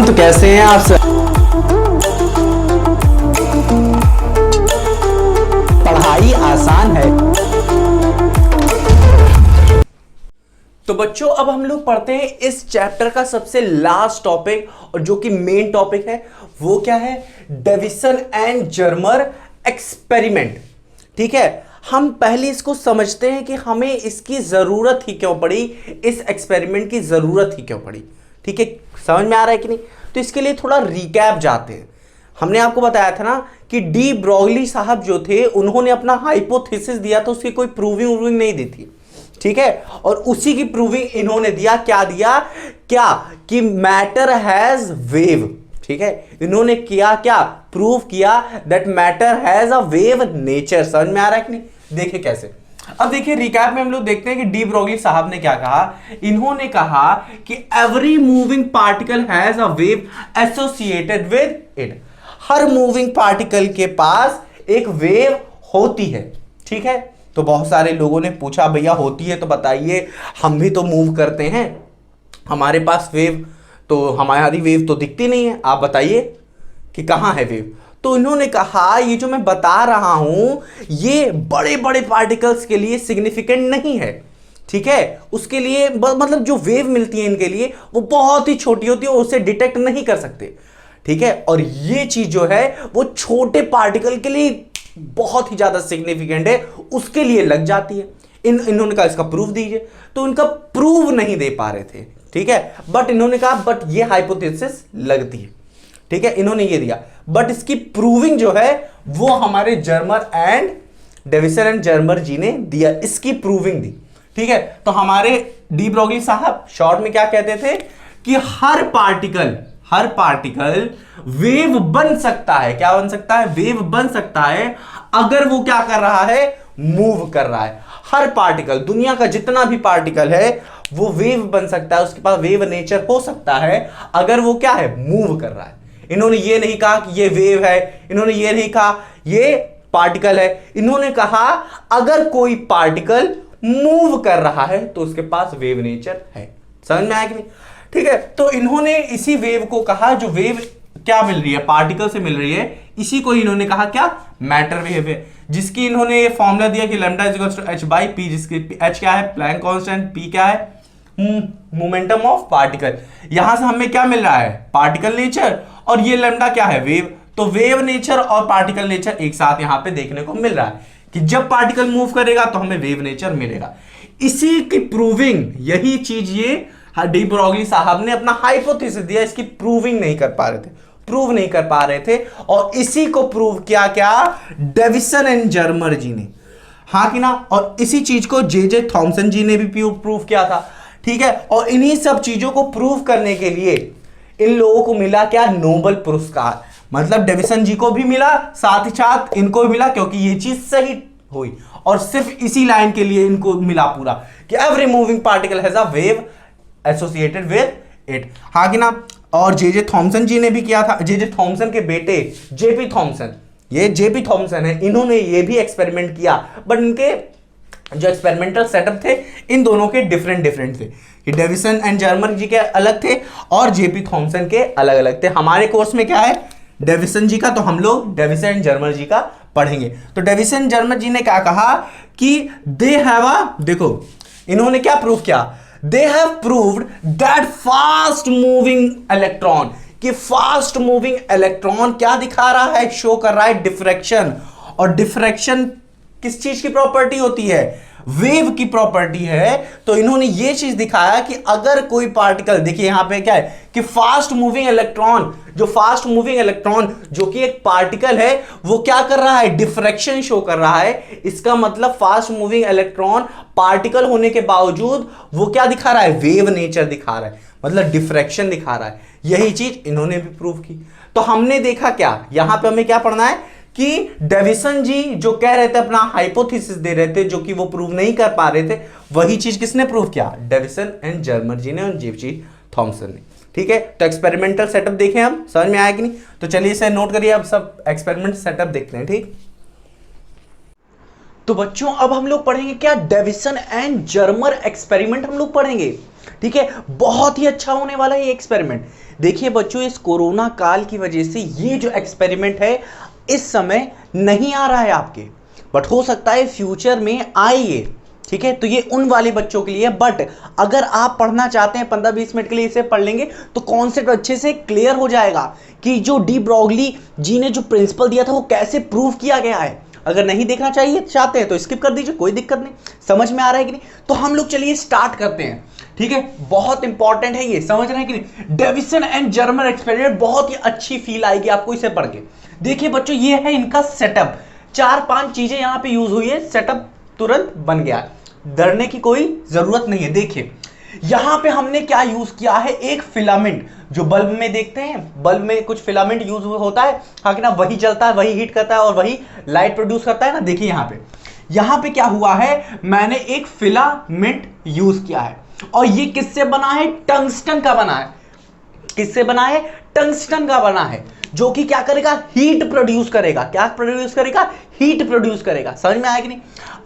Everyone, तो कैसे हैं आप सब। पढ़ाई आसान है। तो बच्चों, अब हम लोग पढ़ते हैं इस चैप्टर का सबसे लास्ट टॉपिक, और जो कि मेन टॉपिक है वो क्या है? Davisson and Germer experiment. ठीक है, हम पहले इसको समझते हैं कि हमें इसकी जरूरत ही क्यों पड़ी, इस एक्सपेरिमेंट की जरूरत ही क्यों पड़ी। ठीक है, समझ में आ रहा है कि नहीं? तो इसके लिए थोड़ा रिकैप जाते हैं। हमने आपको बताया था ना कि डी ब्रॉगली साहब जो थे, उन्होंने अपना हाइपोथेसिस दिया था, उसकी कोई प्रूविंग नहीं दी थी। ठीक है, और उसी की प्रूविंग इन्होंने दिया। क्या दिया? क्या कि मैटर हैज वेव। ठीक है, इन्होंने किया क्या? प्रूव किया that matter has a wave nature. समझ में आ रहा है कि नहीं? देखिए कैसे। अब देखिए, रिकैप में हम लोग देखते हैं कि डी ब्रॉगली साहब ने क्या कहा। इन्होंने कहा कि every moving particle has a wave associated with it. Her moving particle के पास एक वेव होती है। ठीक है, तो बहुत सारे लोगों ने पूछा, भैया होती है तो बताइए, हम भी तो मूव करते हैं, हमारे पास वेव, तो हमारी वेव तो दिखती नहीं है, आप बताइए कि कहां है वेव। तो इन्होंने कहा, ये जो मैं बता रहा हूं ये बड़े बड़े पार्टिकल्स के लिए सिग्निफिकेंट नहीं है। ठीक है, उसके लिए मतलब जो वेव मिलती है इनके लिए वो बहुत ही छोटी होती है और उसे डिटेक्ट नहीं कर सकते। ठीक है, और ये चीज जो है वो छोटे पार्टिकल के लिए बहुत ही ज्यादा सिग्निफिकेंट है, उसके लिए लग जाती है। इन्होंने कहा इसका प्रूफ दीजिए, तो इनका प्रूफ नहीं दे पा रहे थे। ठीक है, बट इन्होंने कहा बट ये हाइपोथेसिस लगती है। ठीक है, इन्होंने ये दिया, बट इसकी प्रूविंग जो है वो हमारे Germer and Davisson and Germer ji ने दिया, इसकी प्रूविंग दी। ठीक है, तो हमारे डी ब्रॉगली साहब शॉर्ट में क्या कहते थे कि हर पार्टिकल वेव बन सकता है। क्या बन सकता है? वेव बन सकता है, अगर वो क्या कर रहा है? मूव कर रहा है। हर पार्टिकल, दुनिया का जितना भी पार्टिकल है वो वेव बन सकता है, उसके पास वेव नेचर हो सकता है, अगर वो क्या है? मूव कर रहा है। इन्होंने ये नहीं कहा कि ये वेव है, इन्होंने ये नहीं कहा ये पार्टिकल है, इन्होंने कहा अगर कोई पार्टिकल मूव कर रहा है तो उसके पास वेव नेचर है। समझ में आया कि नहीं? ठीक है, तो इन्होंने इसी वेव को कहा, जो वेव क्या मिल रही है? पार्टिकल से मिल रही है, इसी को इन्होंने कहा क्या? मैटर वेव है। जिसकी इन्होंने ये फॉर्मूला दिया कि lambda is equal to h by P, जिसकी h क्या है? प्लैंक कांस्टेंट, p क्या है? Momentum of particle. यहां से हमें क्या मिल रहा है? पार्टिकल नेचर, और ये लैम्डा क्या है? वेव। तो वेव नेचर और पार्टिकल नेचर एक साथ यहां पे देखने को मिल रहा है कि जब पार्टिकल मूव करेगा तो हमें वेव नेचर मिलेगा। इसी की प्रूविंग, यही चीज ये डी ब्रॉगली साहब ने अपना हाइपोथेसिस दिया, इसकी प्रूविंग नहीं कर पा रहे थे, प्रूव नहीं कर पा रहे थे, और इसी को प्रूव किया क्या? डेविसन एंड जर्मर जी ने। हाँ कि ना? और इसी चीज को जे थॉमसन जी ने भी प्रूव किया था। ठीक है, और इन्हीं सब चीजों को प्रूव करने के लिए इन लोगों को मिला क्या? नोबेल पुरस्कार। मतलब डेविसन जी को भी मिला, साथ ही साथ इनको भी मिला, क्योंकि ये चीज सही हुई, और सिर्फ इसी लाइन के लिए इनको मिला पूरा कि every moving particle has a wave associated with it. हाँ कि ना? और जे थॉमसन जी ने भी किया था, जे थॉमसन के बेटे जेपी थॉमसन, ये जेपी थॉमसन है, इन्होंने ये भी एक्सपेरिमेंट किया, बट इनके जो एक्सपेरिमेंटल सेटअप थे इन दोनों के डिफरेंट थे, कि डेविसन एंड जर्मर जी के अलग थे और जेपी थॉमसन के अलग अलग थे। हमारे कोर्स में क्या है? डेविसन जी का, तो हम लोग डेविसन एंड जर्मर जी का पढ़ेंगे। तो डेविसन जर्मर जी ने क्या कहा कि दे हैव देखो इन्होंने क्या प्रूव किया? They have proved that fast moving electron, कि फास्ट मूविंग इलेक्ट्रॉन क्या दिखा रहा है? शो कर रहा है डिफ्रैक्शन। और डिफ्रैक्शन किस चीज की प्रॉपर्टी होती है? वेव की प्रॉपर्टी है। तो इन्होंने ये चीज दिखाया कि अगर कोई पार्टिकल, देखिए यहां पे क्या है कि फास्ट मूविंग इलेक्ट्रॉन, जो कि एक पार्टिकल है, वो क्या कर रहा है? डिफ्रैक्शन शो कर रहा है। इसका मतलब फास्ट मूविंग इलेक्ट्रॉन पार्टिकल होने के बावजूद वो क्या दिखा रहा है? वेव नेचर दिखा रहा है, मतलब डिफ्रैक्शन दिखा रहा है। यही चीज इन्होंने भी प्रूव की। तो हमने देखा क्या, यहां पे हमें क्या पढ़ना है कि डेविसन जी जो कह रहे थे, अपना हाइपोथेसिस दे रहे थे, जो कि वो प्रूव नहीं कर पा रहे थे, वही चीज किसने प्रूव किया? डेविसन एंड जर्मर जी ने और जेपी थॉमसन ने। ठीक है, तो एक्सपेरिमेंटल सेटअप देखें हम, समझ में आया कि नहीं? तो चलिए इसे नोट करिए, अब सब एक्सपेरिमेंट सेटअप देखते हैं। ठीक, तो बच्चों अब हम लोग पढ़ेंगे क्या, डेविसन एंड जर्मर एक्सपेरिमेंट हम लोग पढ़ेंगे। ठीक है, बहुत ही अच्छा होने वाला है ये एक्सपेरिमेंट। देखिए बच्चों, इस कोरोना काल की वजह से ये जो एक्सपेरिमेंट है इस समय नहीं आ रहा है आपके, बट हो सकता है फ्यूचर में आए ये। ठीक है, तो ये उन वाले बच्चों के लिए, बट अगर आप पढ़ना चाहते हैं 15-20 मिनट के लिए इसे पढ़ लेंगे तो कॉन्सेप्ट अच्छे से क्लियर हो जाएगा कि जो डी ब्रॉगली जी ने जो प्रिंसिपल दिया था वो कैसे प्रूव किया गया है। अगर नहीं देखना चाहिए चाहते हैं तो स्किप कर दीजिए, कोई दिक्कत नहीं। समझ में आ रहा है कि नहीं? तो हम लोग चलिए स्टार्ट करते हैं। ठीक है, बहुत इंपॉर्टेंट है ये, समझ रहे हैं कि नहीं? डेविसन एंड जर्मर एक्सपेरिमेंट, बहुत ही अच्छी फील आएगी आपको इसे पढ़ के। देखिए बच्चों, ये है इनका सेटअप, 4-5 चीजें यहां पे यूज हुई है, सेटअप तुरंत बन गया, डरने की कोई जरूरत नहीं है। देखिए यहां पे हमने क्या यूज किया है, एक फिलामेंट, जो बल्ब में देखते हैं, बल्ब में कुछ फिलामेंट यूज होता है, हाँ कि ना, वही जलता है, वही हीट करता है और वही लाइट प्रोड्यूस करता है ना। देखिए यहां पे क्या हुआ है, मैंने एक फिलामेंट यूज किया है और ये किससे बना है, टंगस्टन का बना है। किससे बना है, टंगस्टन का बना है, जो कि क्या करेगा, हीट प्रोड्यूस करेगा। क्या प्रोड्यूस करेगा, हीट प्रोड्यूस करेगा। समझ में आया कि नहीं?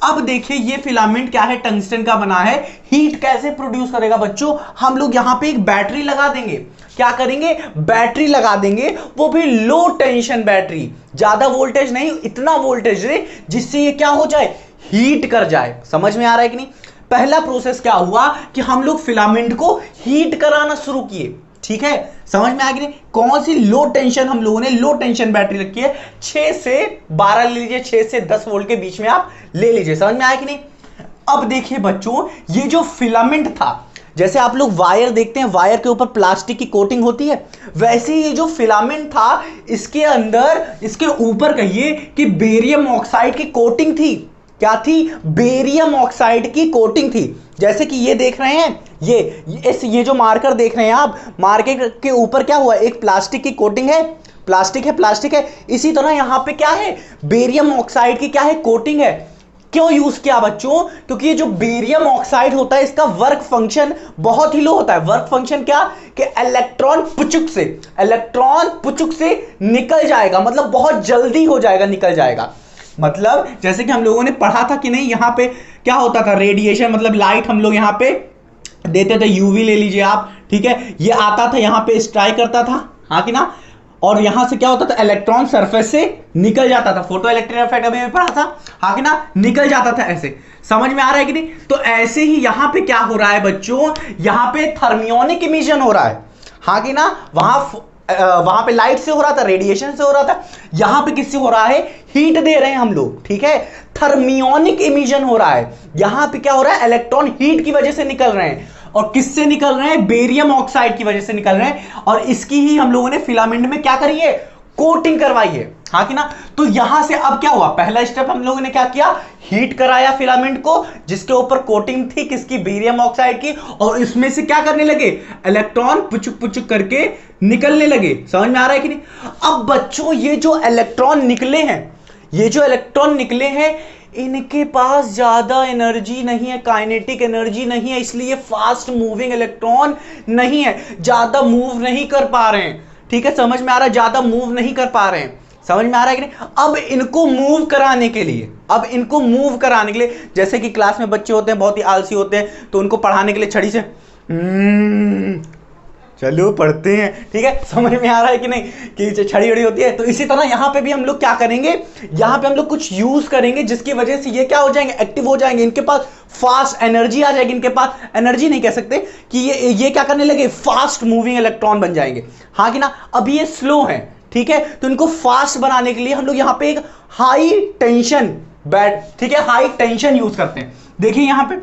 अब देखिए ये फिलामेंट क्या है, टंगस्टन का बना है, हीट कैसे प्रोड्यूस करेगा बच्चों, हम लोग यहां पे एक बैटरी लगा देंगे। क्या करेंगे, बैटरी लगा देंगे, वो भी लो टेंशन बैटरी, ज्यादा वोल्टेज नहीं, इतना वोल्टेज दे जिससे ये क्या हो जाए, हीट कर जाए। समझ में आ रहा है कि नहीं? पहला प्रोसेस क्या हुआ कि हम लोग फिलामेंट को हीट कराना शुरू किए। ठीक है, समझ में आ गई? कौन सी लो टेंशन, हम लोगों ने लो टेंशन बैटरी रखी है, 6 से 12 ले लीजिए, 6 से 10 वोल्ट के बीच में आप ले लीजिए। समझ में आया कि नहीं? अब देखिए बच्चों, ये जो फिलामेंट था, जैसे आप लोग वायर देखते हैं, वायर के ऊपर प्लास्टिक की कोटिंग होती है, वैसे ये जो फिलामेंट था इसके अंदर, इसके ऊपर कहिए कि बेरियम ऑक्साइड की कोटिंग थी। क्या थी, बेरियम ऑक्साइड की कोटिंग थी। जैसे कि ये देख रहे हैं, ये जो मार्कर देख रहे हैं आप, मार्कर के ऊपर क्या हुआ, एक प्लास्टिक की कोटिंग है, प्लास्टिक है। इसी तरह यहां पे क्या है, बेरियम ऑक्साइड की क्या है, कोटिंग है। क्यों यूज किया बच्चों, क्योंकि ये जो बेरियम ऑक्साइड होता है इसका वर्क फंक्शन बहुत ही लो होता है। वर्क फंक्शन क्या, कि इलेक्ट्रॉन पुचुक से निकल जाएगा, मतलब बहुत जल्दी हो जाएगा, निकल जाएगा। मतलब जैसे कि हम लोगों ने पढ़ा था कि नहीं, यहां पे क्या होता था, रेडिएशन, मतलब लाइट हम लोग यहां पे देते थे, यूवी ले लीजिए आप। ठीक है, ये आता था यहां पे स्ट्राइक करता था, हाँ कि ना, और यहां से क्या होता था, इलेक्ट्रॉन सरफेस से निकल जाता था। फोटो इलेक्ट्रिक इफेक्ट अभी पढ़ा था, हाँ कि ना, निकल जाता था ऐसे। समझ में आ रहा है कि नहीं? तो ऐसे ही यहां पे क्या हो रहा है बच्चों, यहां पे थर्मियोनिक इमिशन हो रहा है, हाँ कि ना, वहां पे लाइट से हो रहा था, रेडिएशन से हो रहा था, यहां पे किससे हो रहा है, हीट दे रहे हैं हम लोग। ठीक है, थर्मियोनिक इमिशन हो रहा है, यहां पे क्या हो रहा है, इलेक्ट्रॉन हीट की वजह से निकल रहे हैं। और किससे निकल रहे हैं, बेरियम ऑक्साइड की वजह से निकल रहे हैं, और इसकी ही हम लोगों ने फिलामेंट में क्या करी है, कोटिंग करवाई है, हाँ कि ना। तो यहां से अब क्या हुआ, पहला स्टेप हम लोगों ने क्या किया, हीट कराया फिलामेंट को, जिसके ऊपर कोटिंग थी किसकी, बेरियम ऑक्साइड की, और इसमें से क्या करने लगे, इलेक्ट्रॉन पुचुक करके निकलने लगे। समझ में आ रहा है कि नहीं? अब बच्चों ये जो इलेक्ट्रॉन निकले हैं, इनके पास ज्यादा एनर्जी नहीं है, काइनेटिक एनर्जी नहीं है, इसलिए फास्ट मूविंग इलेक्ट्रॉन नहीं है, ज्यादा मूव नहीं कर पा रहे हैं। ठीक है, समझ में आ रहा है, ज्यादा मूव नहीं कर पा रहे हैं। समझ में आ रहा है कि नहीं? अब इनको मूव कराने के लिए, जैसे कि क्लास में बच्चे होते हैं बहुत ही आलसी होते हैं, तो उनको पढ़ाने के लिए छड़ी से चलो पढ़ते हैं। ठीक है, समझ में आ रहा है कि नहीं, कि छड़ी उड़ी होती है। तो इसी तरह यहां पे भी हम लोग क्या करेंगे, यहां पे हम लोग कुछ यूज करेंगे जिसकी वजह से ये क्या हो जाएंगे, एक्टिव हो जाएंगे, इनके पास फास्ट एनर्जी आ जाएगी, इनके पास एनर्जी नहीं कह सकते, कि ये क्या करने लगे, फास्ट मूविंग इलेक्ट्रॉन बन जाएंगे, हाँ कि ना। अभी ये स्लो है, ठीक है, तो इनको फास्ट बनाने के लिए हम लोग यहां पे एक हाई टेंशन यूज करते हैं। देखिए यहां पे,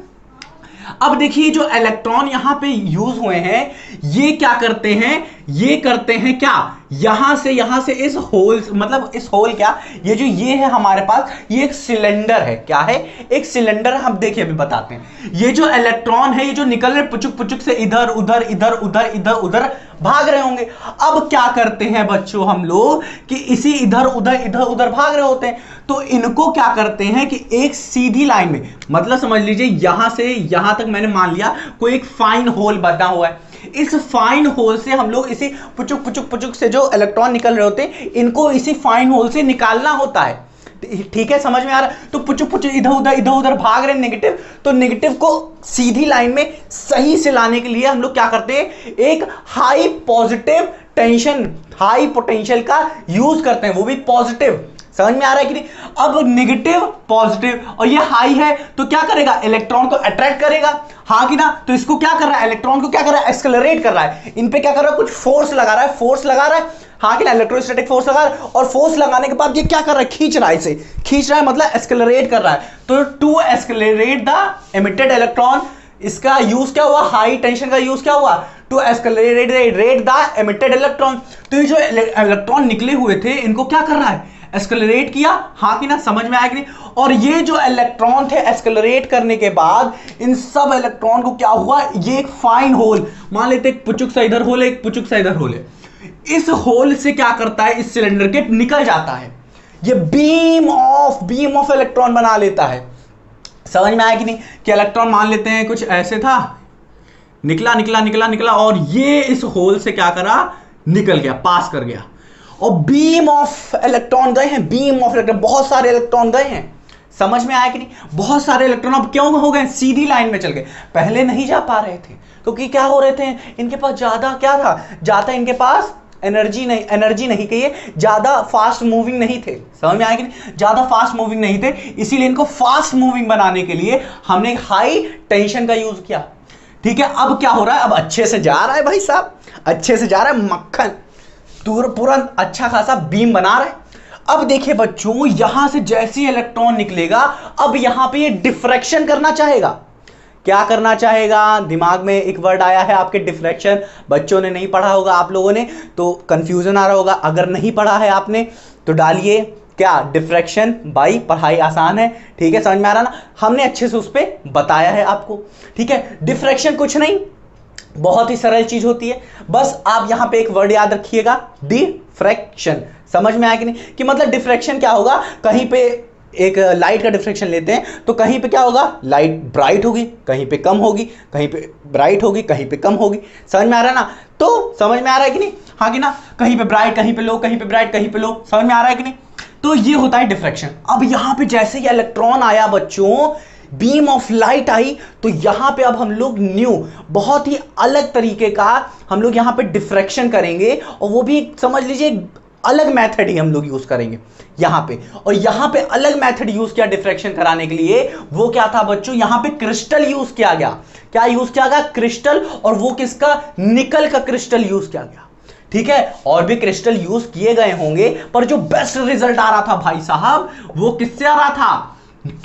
अब देखिए जो इलेक्ट्रॉन यहां पे यूज हुए हैं, ये क्या करते हैं, ये करते हैं क्या, यहां से इस होल, मतलब इस होल क्या, ये है हमारे पास, ये एक सिलेंडर है। क्या है, एक सिलेंडर। हम देखिए अभी बताते हैं, ये जो इलेक्ट्रॉन है, ये जो निकल रहे पुचुक से इधर उधर भाग रहे होंगे। अब क्या करते हैं बच्चों हम लोग, कि इसी इधर उधर भाग रहे होते हैं, तो इनको क्या करते हैं कि एक सीधी लाइन में, मतलब समझ लीजिए यहां से यहां तक मैंने मान लिया कोई एक फाइन होल बना हुआ है, इस फाइन होल से हम लोग इसी पुचुक से जो इलेक्ट्रॉन निकल रहे होते हैं, इनको इसी फाइन होल से निकालना होता है। ठीक है, समझ में आ रहा है? तो पुचुक इधर उधर भाग रहे नेगेटिव, तो नेगेटिव को सीधी लाइन में सही से लाने के लिए हम लोग क्या करते हैं, एक high positive tension, high potential का यूज करते हैं, वो भी पॉजिटिव। समझ में आ रहा है कि नहीं? अब नेगेटिव पॉजिटिव और ये हाई है तो क्या करेगा, इलेक्ट्रॉन को अट्रैक्ट करेगा, हाँ कि ना? तो इसको क्या कर रहा है, इलेक्ट्रॉन को क्या कर रहा है, एक्सेलरेट कर रहा है, इन पे क्या कर रहा है, कुछ फोर्स लगा रहा है, फोर्स लगा रहा है, हाँ कि ना? इलेक्ट्रोस्टैटिक फोर्स लगा रहा है, और फोर्स लगाने के बाद ये क्या कर रहा है, खींच रहा है, इसे खींच रहा है मतलब एक्सेलरेट कर रहा है। तो to accelerate the emitted electron, इसका यूज क्या हुआ, हाई टेंशन का यूज क्या हुआ, to accelerate the emitted electron. तो ये जो इलेक्ट्रॉन निकले हुए थे इनको क्या कर रहा है, एक्सेलरेट किया, हाँ कि ना? समझ में आया कि नहीं? और ये जो इलेक्ट्रॉन थे एक्सेलरेट करने के बाद इन सब इलेक्ट्रॉन को क्या हुआ, ये एक फाइन होल, मान लेते एक पुचुक सा इधर होल है, एक पुचुक सा इधर होल है, इस होल से क्या करता है, इस सिलेंडर के निकल जाता है, ये बीम ऑफ इलेक्ट्रॉन बना लेता है। समझ में आया कि नहीं? कि इलेक्ट्रॉन मान लेते हैं कुछ ऐसे था, निकला निकला निकला निकला और ये इस होल से क्या करा, निकल गया, पास कर गया, और बीम ऑफ इलेक्ट्रॉन गए हैं, बीम ऑफ इलेक्ट्रॉन, बहुत सारे इलेक्ट्रॉन गए हैं। समझ में आया कि नहीं? बहुत सारे इलेक्ट्रॉन अब क्यों हो गए, सीधी लाइन में चल गए, पहले नहीं जा पा रहे थे क्योंकि क्या हो रहे थे, इनके पास ज्यादा क्या था, ज्यादा इनके पास एनर्जी नहीं कहिए, ज्यादा फास्ट मूविंग नहीं थे। समझ में आया कि नहीं? ज्यादा फास्ट मूविंग नहीं थे, इसीलिए इनको फास्ट मूविंग बनाने के लिए हमने हाई टेंशन का यूज किया। ठीक है, अब क्या हो रहा है, अब अच्छे से जा रहा है भाई साहब, अच्छे से जा रहा है, मक्खन पूरा अच्छा खासा बीम बना रहा है। अब देखिए बच्चों, यहां से जैसे इलेक्ट्रॉन निकलेगा, अब यहां पे ये डिफ्रैक्शन करना चाहेगा। क्या करना चाहेगा, दिमाग में एक वर्ड आया है आपके, डिफ्रैक्शन। बच्चों ने नहीं पढ़ा होगा, आप लोगों ने तो कंफ्यूजन आ रहा होगा, अगर नहीं पढ़ा है आपने तो डालिए क्या, डिफ्रैक्शन बाई, पढ़ाई आसान है। ठीक है, समझ में आ रहा ना? हमने अच्छे से उस पर बताया है आपको। ठीक है, डिफ्रैक्शन कुछ नहीं, बहुत ही सरल चीज होती है, बस आप यहां पे एक वर्ड याद रखिएगा, डिफ्रैक्शन। समझ में आया कि नहीं? कि मतलब डिफ्रैक्शन क्या होगा, कहीं पे एक लाइट का डिफ्रैक्शन लेते हैं तो कहीं पे क्या होगा, लाइट ब्राइट होगी, कहीं पे कम होगी, कहीं पे ब्राइट होगी, कहीं पे कम होगी। समझ में आ रहा है ना? तो समझ में आ रहा है कि नहीं, हाँ कि ना? कहीं पे ब्राइट, कहीं पे लो, कहीं पे ब्राइट, कहीं पे लो। समझ में आ रहा है कि नहीं? तो ये होता है डिफ्रैक्शन। अब यहां पे जैसे ही इलेक्ट्रॉन आया बच्चों, बीम ऑफ लाइट आई, तो यहां पे अब हम लोग न्यू बहुत ही अलग तरीके का हम लोग यहां पे डिफ्रैक्शन करेंगे, और वो भी समझ लीजिए अलग मेथड ही हम लोग यूज करेंगे यहां पे। और यहां पे अलग मेथड यूज किया डिफ्रैक्शन कराने के लिए, वो क्या था बच्चों, यहां पे क्रिस्टल यूज किया गया। क्या यूज किया गया, क्रिस्टल, और वो किसका, निकल का क्रिस्टल यूज किया गया। ठीक है, और भी क्रिस्टल यूज किए गए होंगे, पर जो बेस्ट रिजल्ट आ रहा था भाई साहब, वो किससे आ रहा था,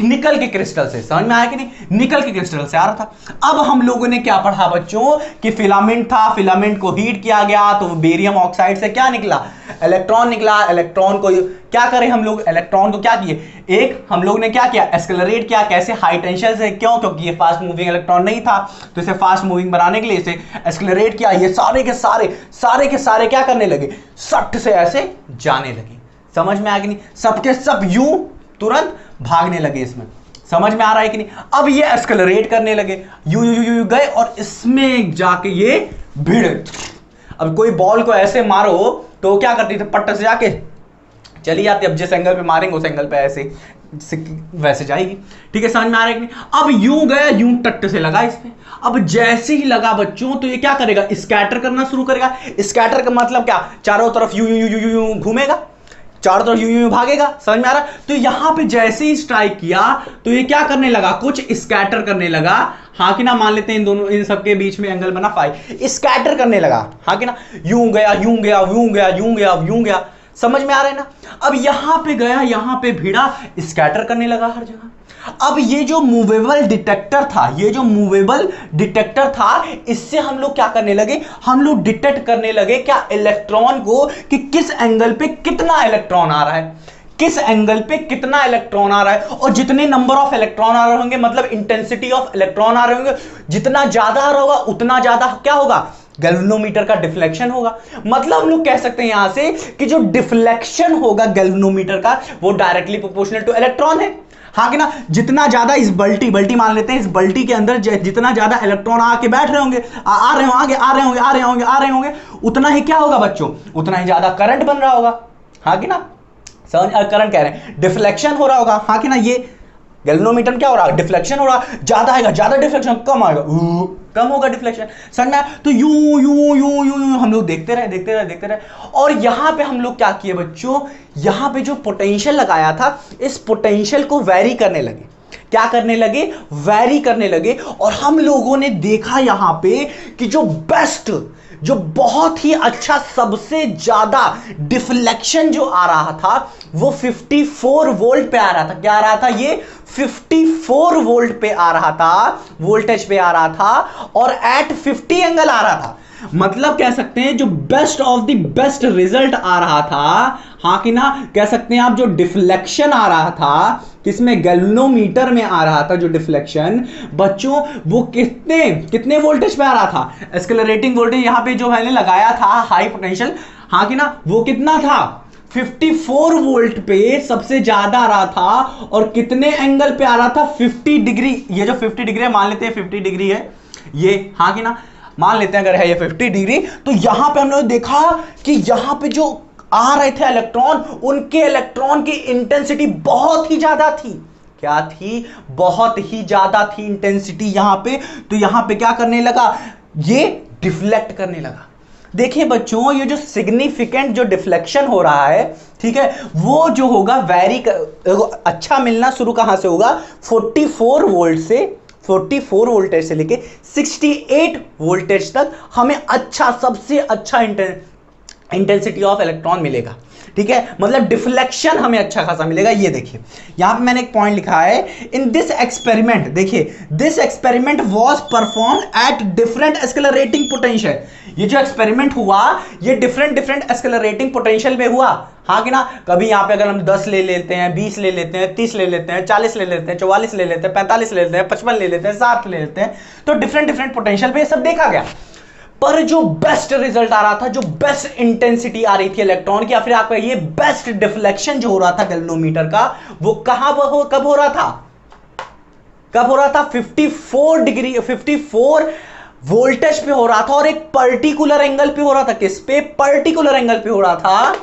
निकल के क्रिस्टल से। समझ में आया कि नहीं? निकल के क्रिस्टल से आ रहा था। अब हम लोगों ने क्या पढ़ा बच्चों, कि फिलामेंट था, फिलामेंट को हीट किया गया तो बेरियम ऑक्साइड से क्या निकला, इलेक्ट्रॉन निकला। इलेक्ट्रॉन को क्या करें हम लोग, इलेक्ट्रॉन को क्या किए, एक हम लोग ने क्या किया, एक्सेलरेट किया। कैसे, हाई टेंशन से। क्यों, क्योंकि ये फास्ट मूविंग इलेक्ट्रॉन नहीं था, तो इसे फास्ट मूविंग बनाने के लिए इसे एक्सेलरेट किया। ये सारे के सारे क्या करने लगे, सट से ऐसे जाने लगे। समझ में आ गया नहीं? सबके सब यूं तुरंत भागने लगे इसमें। समझ में आ रहा है कि नहीं? अब ये एक्सेलरेट करने लगे, यू यू यू गए, और इसमें जाके ये भिड़। अब कोई बॉल को ऐसे मारो तो क्या करती थी, पट्ट से जाके चली जाती, अब जिस एंगल पे मारेंगे उस एंगल पे ऐसे वैसे जाएगी। ठीक है, समझ में आ रहा है कि नहीं? अब यूं गया, यूं टट्ट से लगा इसमें। अब जैसे ही लगा बच्चों, तो ये क्या करेगा, स्कैटर करना शुरू करेगा। स्कैटर का मतलब क्या, चारों तरफ यू यू यू यू घूमेगा, चारों तरफ यूं भागेगा। समझ में आ रहा? तो यहां पे जैसे ही स्ट्राइक किया तो ये क्या करने लगा, कुछ स्कैटर करने लगा। हाँ कि ना? मान लेते हैं इन दोनों, इन सबके बीच में एंगल बना फाई, स्कैटर करने लगा। हाँ कि ना? यूं गया, यूं गया, यूं गया, यूं गया, यूं गया। समझ में आ रहा है ना? अब यहां पे गया, यहां पे भिड़ा, स्कैटर करने लगा हर जगह। अब ये जो मूवेबल डिटेक्टर था, ये जो मूवेबल डिटेक्टर था, इससे हम लोग क्या करने लगे, हम लोग डिटेक्ट करने लगे क्या, इलेक्ट्रॉन को, कि किस एंगल पे कितना इलेक्ट्रॉन आ रहा है, किस एंगल पे कितना इलेक्ट्रॉन आ रहा है। और जितने नंबर ऑफ इलेक्ट्रॉन आ रहे होंगे, मतलब इंटेंसिटी ऑफ इलेक्ट्रॉन आ रहे होंगे, जितना ज्यादा आ रहा होगा उतना ज्यादा क्या होगा, गैल्वेनोमीटर का डिफ्लेक्शन होगा। मतलब हम लोग कह सकते हैं यहां से कि जो डिफ्लेक्शन होगा गैल्वेनोमीटर का, वो डायरेक्टली प्रोपोर्शनल टू इलेक्ट्रॉन है। हाँ कि ना? जितना ज्यादा इस बल्टी मान लेते हैं, इस बल्टी के अंदर जितना ज्यादा इलेक्ट्रॉन आके बैठ रहे होंगे, आ रहे होंगे, आ रहे होंगे, उतना ही क्या होगा बच्चों, उतना ही ज्यादा करंट बन रहा होगा। हाँ कि ना? करंट कह रहे हैं, डिफ्लेक्शन हो रहा होगा, हाँ कि ना, ये गैल्वेनोमीटर में क्या हो रहा है, डिफ्लेक्शन हो रहा, ज्यादा आएगा, ज्यादा डिफ्लेक्शन, कम आएगा, कम होगा डिफ्लेक्शन, समझ में? तो you you you you you हम लोग देखते रहे। और यहां पे हम लोग क्या किए बच्चों, यहां पे जो पोटेंशियल लगाया था, इस पोटेंशियल को वेरी करने लगे, क्या करने लगे, वेरी करने लगे। और हम लोगों ने देखा यहां पे कि जो बेस्ट, जो बहुत ही अच्छा, सबसे ज्यादा डिफ्लेक्शन जो आ रहा था वो 54 वोल्ट पे आ रहा था। क्या आ रहा था, ये 54 वोल्ट पे आ रहा था, वोल्टेज पे आ रहा था, और एट 50 एंगल आ रहा था। मतलब कह सकते हैं जो best of the best result आ रहा था, हाँ कि ना, कह सकते हैं आप, जो डिफ्लेक्शन आ रहा था, किसमें, गैल्वेनोमीटर में आ रहा था जो डिफ्लेक्शन बच्चों, वो कितने वोल्टेज पे आ रहा था, एक्सेलरेटिंग वोल्टेज यहां पे जो मैंने लगाया था हाई पोटेंशियल, हाँ कि ना, वो कितना था, 54 वोल्ट पे सबसे ज्यादा आ रहा था। और कितने एंगल पे आ रहा था, 50 डिग्री। ये जो 50 डिग्री मान लेते हैं 50 डिग्री है ये, हाँ कि ना, मान लेते हैं अगर है ये 50 डिग्री, तो यहां पे हमने देखा कि यहां पे जो आ रहे थे इलेक्ट्रॉन, उनके इलेक्ट्रॉन की इंटेंसिटी बहुत ही ज्यादा थी। क्या थी, बहुत ही ज्यादा थी इंटेंसिटी यहां पे। तो यहां पे क्या करने लगा, ये डिफ्लेक्ट करने लगा। देखिए बच्चों, ये जो सिग्निफिकेंट जो डिफ्लेक्शन हो रहा है, ठीक है, वो जो होगा वेरी अच्छा मिलना शुरू कहां से होगा, 44 वोल्ट से, 44 वोल्टेज से लेके 68 वोल्टेज तक हमें अच्छा, सबसे अच्छा इंटेंसिटी ऑफ इलेक्ट्रॉन मिलेगा। ठीक है, मतलब डिफ्लेक्शन हमें अच्छा खासा मिलेगा। ये देखिए यहां पे मैंने एक पॉइंट लिखा है, इन दिस एक्सपेरिमेंट, देखिए this experiment was perform at different accelerating potential. ये जो एक्सपेरिमेंट हुआ, ये डिफरेंट एक्सेलरेटिंग पोटेंशियल में हुआ, हाँ कि ना। कभी यहां पे अगर हम 10 ले लेते हैं, 20 ले लेते हैं, 30 ले लेते हैं, 40 ले लेते हैं, 44 ले लेते हैं, 45 ले लेते हैं, 55 ले लेते हैं, 60 ले लेते हैं, तो डिफरेंट पोटेंशियल पे सब देखा गया। पर जो बेस्ट रिजल्ट आ रहा था, जो बेस्ट इंटेंसिटी आ रही थी इलेक्ट्रॉन की, या फिर आपका ये बेस्ट डिफ्लेक्शन जो हो रहा था गैल्वेनोमीटर का, वो कब हो रहा था, 54 डिग्री, 54 वोल्टेज पे हो रहा था, और एक पर्टिकुलर एंगल पे हो रहा था। किस पे, पर्टिकुलर एंगल पे हो रहा था,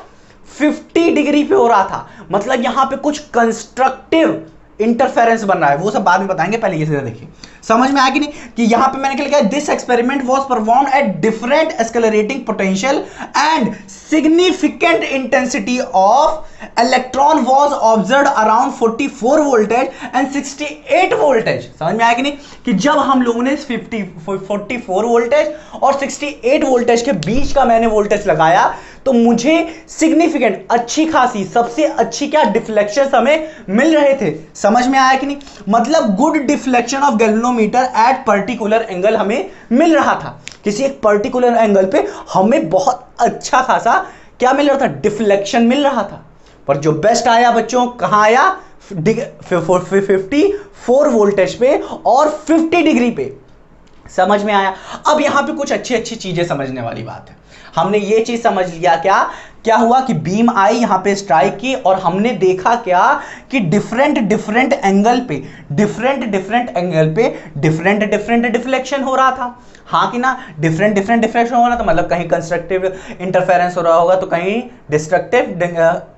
50 डिग्री पे हो रहा था। मतलब यहां पे कुछ कंस्ट्रक्टिव इंटरफेरेंस बन रहा है, वो सब बाद में बताएंगे, पहले ये देखिए, समझ में आया कि नहीं, कि यहां पे मैंने क्या लिखा है, this experiment was performed at different accelerating potential and significant intensity of electron was observed around 44 voltage and 68 voltage. समझ में आया कि नहीं, कि जब हम लोगों ने 44 वोल्टेज और 68 वोल्टेज के बीच का मैंने वोल्टेज लगाया, तो मुझे सिग्निफिकेंट, अच्छी खासी, सबसे अच्छी क्या डिफ्लेक्शन हमें मिल रहे थे। समझ में आया कि नहीं, मतलब good deflection of galvanometer at particular angle हमें मिल रहा था। किसी एक पर्टिकुलर एंगल पे हमें बहुत अच्छा खासा क्या मिल रहा था, डिफ्लेक्शन मिल रहा था। पर जो बेस्ट आया बच्चों, कहां आया, 54 वोल्टेज पे और 50 डिग्री पे। समझ में आया। अब यहां पे कुछ अच्छी अच्छी चीजें समझने वाली बात है। हमने ये चीज समझ लिया, क्या हुआ कि बीम आई यहां पे स्ट्राइक की, और हमने देखा क्या कि डिफरेंट एंगल पे डिफरेंट डिफ्लेक्शन हो रहा था, हाँ कि ना, डिफरेंट डिफ्लेक्शन हो रहा था। मतलब कहीं कंस्ट्रक्टिव इंटरफेरेंस हो रहा होगा, तो कहीं डिस्ट्रक्टिव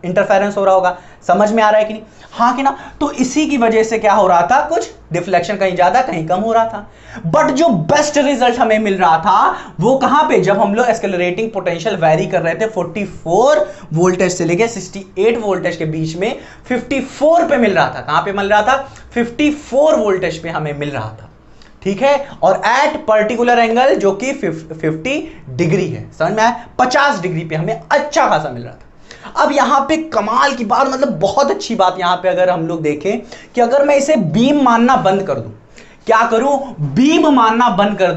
इंटरफेरेंस हो रहा होगा। समझ में आ रहा है कि नहीं, हाँ कि ना। तो इसी की वजह से क्या हो रहा था, कुछ डिफ्लेक्शन कहीं ज्यादा कहीं कम हो रहा था। बट जो बेस्ट रिजल्ट हमें मिल रहा था वो कहां पे, जब हम लोग एक्सेलरेटिंग पोटेंशियल वेरी कर रहे थे 44 वोल्टेज से लेके 68 वोल्टेज के बीच में 54 पे मिल रहा था। कहां पे मिल रहा था, 54 वोल्टेज पे हमें मिल रहा था। ठीक है, और एट पर्टिकुलर एंगल जो कि 50 डिग्री है। समझ में आया, 50 डिग्री पे हमें अच्छा खासा मिल रहा था। अब यहां पे कमाल की बात, मतलब बहुत अच्छी बात यहां पे अगर हम लोग देखें कि अगर मैं इसे बीम मानना बंद कर दूं, क्या करूं, बीम मानना बंद कर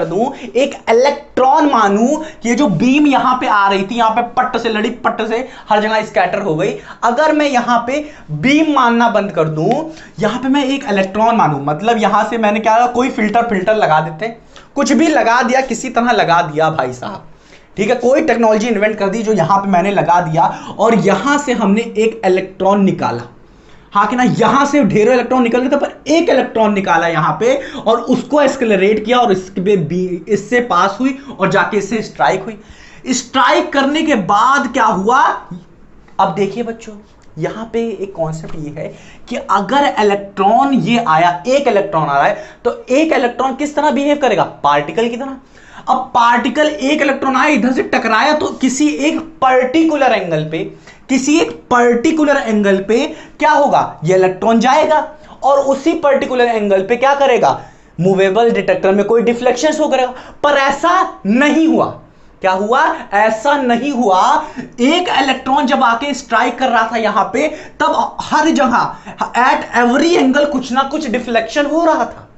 दूं, एक इलेक्ट्रॉन मानूं कि ये जो बीम यहां पे आ रही थी, यहां पे पट्ट से लड़ी, पट्ट से हर जगह स्कैटर हो गई। अगर मैं यहां पे बीम मानना बंद कर दूं, यहां पे मैं एक इलेक्ट्रॉन मानूं, मतलब यहां से मैंने क्या, कोई फिल्टर लगा देते हैं, कुछ भी लगा दिया, किसी तरह लगा दिया भाई साहब, ठीक है, कोई टेक्नोलॉजी इन्वेंट कर दी जो यहां पे मैंने लगा दिया, और यहां से हमने एक इलेक्ट्रॉन निकाला, हाँ कि ना, यहां से ढेरों इलेक्ट्रॉन निकल गए थे, पर एक इलेक्ट्रॉन निकाला यहां पे, और उसको एक्सेलरेट किया, और इससे पास हुई और जाके इससे स्ट्राइक हुई। स्ट्राइक करने के बाद क्या हुआ, अब देखिए बच्चों, यहां पे एक कॉन्सेप्ट ये है कि अगर इलेक्ट्रॉन ये आया, एक इलेक्ट्रॉन आ रहा है, तो एक इलेक्ट्रॉन किस तरह बिहेव करेगा? पार्टिकल की तरह। अब पार्टिकल, एक इलेक्ट्रॉन आया, इधर से टकराया, तो किसी एक पर्टिकुलर एंगल पे, किसी एक पर्टिकुलर एंगल पे क्या होगा? ये इलेक्ट्रॉन जाएगा और उसी पर्टिकुलर एंगल पे क्या करेगा? मूवेबल डिटेक्टर में कोई डिफ्लेक्शन शो करेगा। पर ऐसा नहीं हुआ। क्या हुआ? ऐसा नहीं हुआ। एक इलेक्ट्रॉन जब आके स्ट्राइक कर रहा था यहां पे, तब हर जगह एट एवरी एंगल कुछ ना कुछ डिफ्लेक्शन हो रहा था।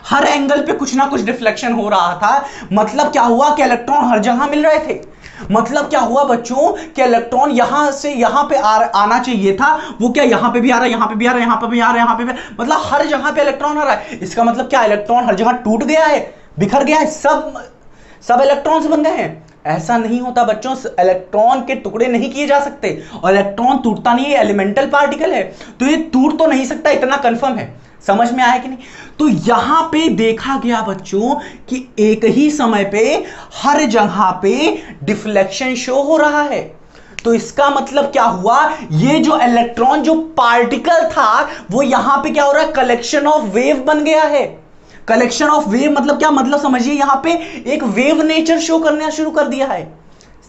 हर एंगल पे कुछ ना कुछ डिफ्लेक्शन हो रहा था। मतलब क्या हुआ कि इलेक्ट्रॉन हर जगह मिल रहे थे। मतलब क्या हुआ बच्चों कि इलेक्ट्रॉन यहां से यहां पे आना चाहिए था, वो क्या यहां पे भी आ रहा है, यहां पे भी आ रहा है, यहां पे भी आ रहा है, यहां पे भी, मतलब हर जगह पे इलेक्ट्रॉन आ रहा है। इसका मतलब क्या? इलेक्ट्रॉन हर जगह टूट गया है, बिखर गया है, सब इलेक्ट्रॉन्स बन गए हैं। ऐसा नहीं होता बच्चों, इलेक्ट्रॉन के टुकड़े नहीं किए जा सकते, और इलेक्ट्रॉन टूटता नहीं है, एलिमेंटल पार्टिकल है, तो ये टूट तो नहीं सकता, इतना कंफर्म है। समझ में आया कि नहीं? तो यहां पे देखा गया बच्चों कि एक ही समय पे हर जगह पे डिफ्लेक्शन शो हो रहा है। तो इसका मतलब क्या हुआ? ये जो इलेक्ट्रॉन, जो पार्टिकल था, वो यहां पे क्या हो रहा है? कलेक्शन ऑफ वेव बन गया है। कलेक्शन ऑफ वेव मतलब क्या? मतलब समझिए यहां पे एक वेव नेचर शो करना शुरू कर दिया है।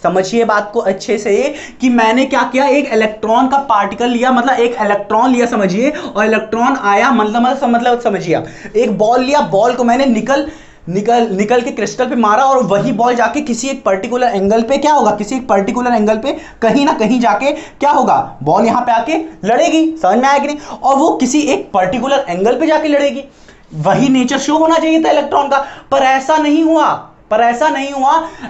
समझिए बात को अच्छे से कि मैंने क्या किया, एक इलेक्ट्रॉन का पार्टिकल लिया, मतलब एक इलेक्ट्रॉन लिया समझिए, और इलेक्ट्रॉन आया, मतलब समझिए आप, एक बॉल लिया, बॉल को मैंने निकल के क्रिस्टल पे मारा, और वही बॉल जाके किसी एक पर्टिकुलर एंगल पे क्या होगा? किसी एक पर्टिकुलर एंगल पे कहीं ना कहीं जाके क्या होगा? बॉल यहां पे आके लड़ेगी। समझ में आया कि नहीं? और वो किसी एक पर्टिकुलर एंगल पे जाके लड़ेगी। वही नेचर शो होना चाहिए था इलेक्ट्रॉन का, पर ऐसा नहीं हुआ।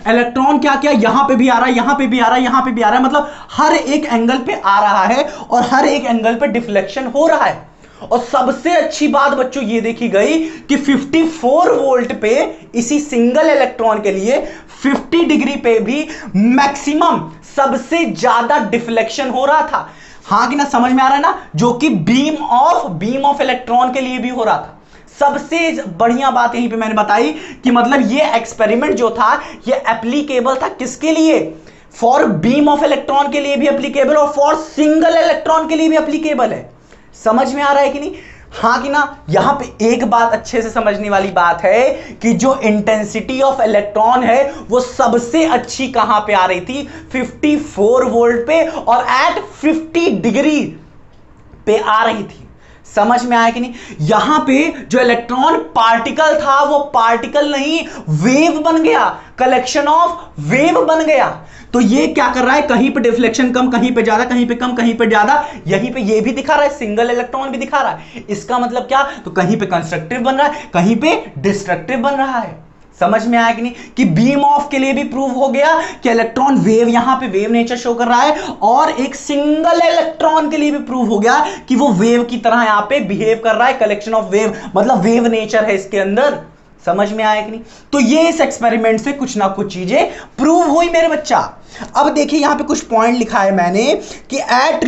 इलेक्ट्रॉन क्या किया? यहां पे भी आ रहा है, यहां पे भी आ रहा है, यहां पे भी आ रहा है, मतलब हर एक एंगल पे आ रहा है, और हर एक एंगल पे डिफ्लेक्शन हो रहा है। और सबसे अच्छी बात बच्चों ये देखी गई कि 54 वोल्ट पे इसी सिंगल इलेक्ट्रॉन के लिए 50 डिग्री पे भी मैक्सिमम, सबसे ज्यादा डिफ्लेक्शन हो रहा था। हाँ कि ना? समझ में आ रहा है ना? जो कि बीम ऑफ इलेक्ट्रॉन के लिए भी हो रहा था। सबसे बढ़िया बात यहीं पे मैंने बताई कि मतलब ये एक्सपेरिमेंट जो था, ये एप्लीकेबल था किसके लिए? फॉर बीम ऑफ इलेक्ट्रॉन के लिए भी एप्लीकेबल, और फॉर सिंगल इलेक्ट्रॉन के लिए भी एप्लीकेबल है। समझ में आ रहा है कि नहीं? हाँ कि ना? यहां पे एक बात अच्छे से समझने वाली बात है कि जो इंटेंसिटी ऑफ इलेक्ट्रॉन है वो सबसे अच्छी कहां पे आ रही थी? 54 वोल्ट पे, और एट 50 डिग्री पे आ रही थी। समझ में आया कि नहीं? यहां पे जो इलेक्ट्रॉन पार्टिकल था, वो पार्टिकल नहीं, वेव बन गया, कलेक्शन ऑफ वेव बन गया। तो ये क्या कर रहा है? कहीं पे डिफ्लेक्शन कम, कहीं पे ज्यादा, कहीं पे कम, कहीं पे ज्यादा, यहीं पे ये भी दिखा रहा है, सिंगल इलेक्ट्रॉन भी दिखा रहा है। इसका मतलब क्या? तो कहीं पे कंस्ट्रक्टिव बन रहा है, कहीं पे डिस्ट्रक्टिव बन रहा है। समझ में आया कि नहीं? कि बीम ऑफ के लिए भी प्रूव हो गया कि इलेक्ट्रॉन वेव, यहां पे वेव नेचर शो कर रहा है, और एक सिंगल इलेक्ट्रॉन के लिए भी प्रूव हो गया कि वो वेव की तरह यहां पे बिहेव कर रहा है, कलेक्शन ऑफ वेव, मतलब वेव नेचर है इसके अंदर। समझ में आया कि नहीं? तो ये इस एक्सपेरिमेंट से कुछ ना कुछ चीजें प्रूव हुई मेरे बच्चा। अब देखिए यहां पे कुछ पॉइंट लिखा है मैंने कि at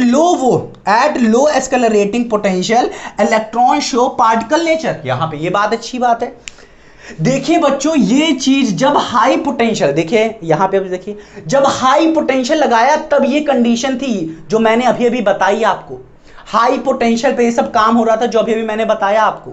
low accelerating potential electron show particle nature. यहां पे ये बात अच्छी बात है। देखिए बच्चों, ये चीज जब हाई पोटेंशियल, देखिए यहां पे देखिए, जब हाई पोटेंशियल लगाया तब ये कंडीशन थी जो मैंने अभी अभी बताई आपको। हाई पोटेंशियल पे ये सब काम हो रहा था जो अभी अभी मैंने बताया आपको।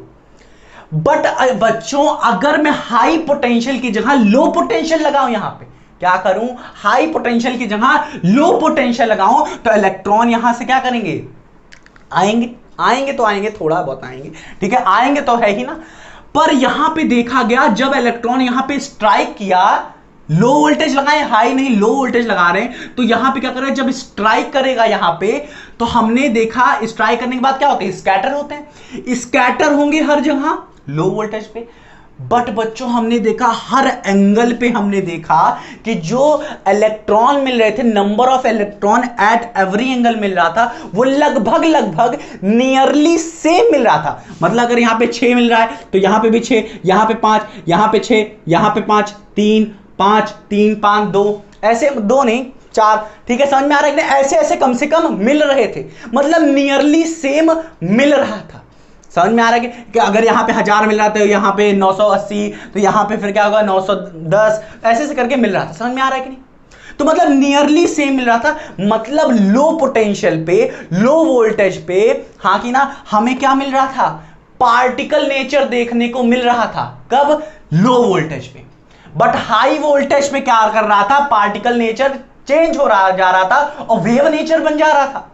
बट बच्चों, अगर मैं हाई पोटेंशियल की जगह लो पोटेंशियल लगाऊं, यहां पे क्या करूं? हाई पोटेंशियल की जगह लो पोटेंशियल लगाऊं, तो इलेक्ट्रॉन यहां से क्या करेंगे? आएंगे तो आएंगे, थोड़ा बहुत आएंगे, ठीक है, आएंगे तो है ही ना। पर यहां पे देखा गया जब इलेक्ट्रॉन यहां पे स्ट्राइक किया, लो वोल्टेज लगाए, हाई नहीं, लो वोल्टेज लगा रहे हैं, तो यहां पे क्या कर रहे हैं? जब स्ट्राइक करेगा यहां पे, तो हमने देखा स्ट्राइक करने के बाद क्या होते हैं? स्कैटर होते हैं। स्कैटर होंगे हर जगह लो वोल्टेज पे। बट बच्चों, हमने देखा हर एंगल पे, हमने देखा कि जो इलेक्ट्रॉन मिल रहे थे, number of electron at every angle मिल रहा था, वो लगभग नियरली सेम मिल रहा था। मतलब अगर यहां पे 6 मिल रहा है तो यहां पे भी 6, यहां पे 5, यहां पे 6, यहां पे 5, 3 5 3 5 2, ऐसे 2 नहीं 4, ठीक है, समझ में आ रहा है कि ऐसे ऐसे कम से कम मिल रहे थे, मतलब नियरली सेम मिल रहा था। समझ में आ रहा है कि अगर यहां पे 1000 मिल रहा था, यहां पे 980, तो यहां पे फिर क्या होगा? 910, ऐसे से करके मिल रहा था। समझ में आ रहा है कि नहीं? तो मतलब नियरली सेम मिल रहा था। मतलब लो पोटेंशियल पे, लो वोल्टेज पे, हाँ कि ना, हमें क्या मिल रहा था, पार्टिकल नेचर देखने को मिल रहा था। कब? लो वोल्टेज पे। बट हाई वोल्टेज पे क्या कर रहा था, पार्टिकल नेचर चेंज हो रहा जा रहा था और वेव नेचर बन जा रहा था।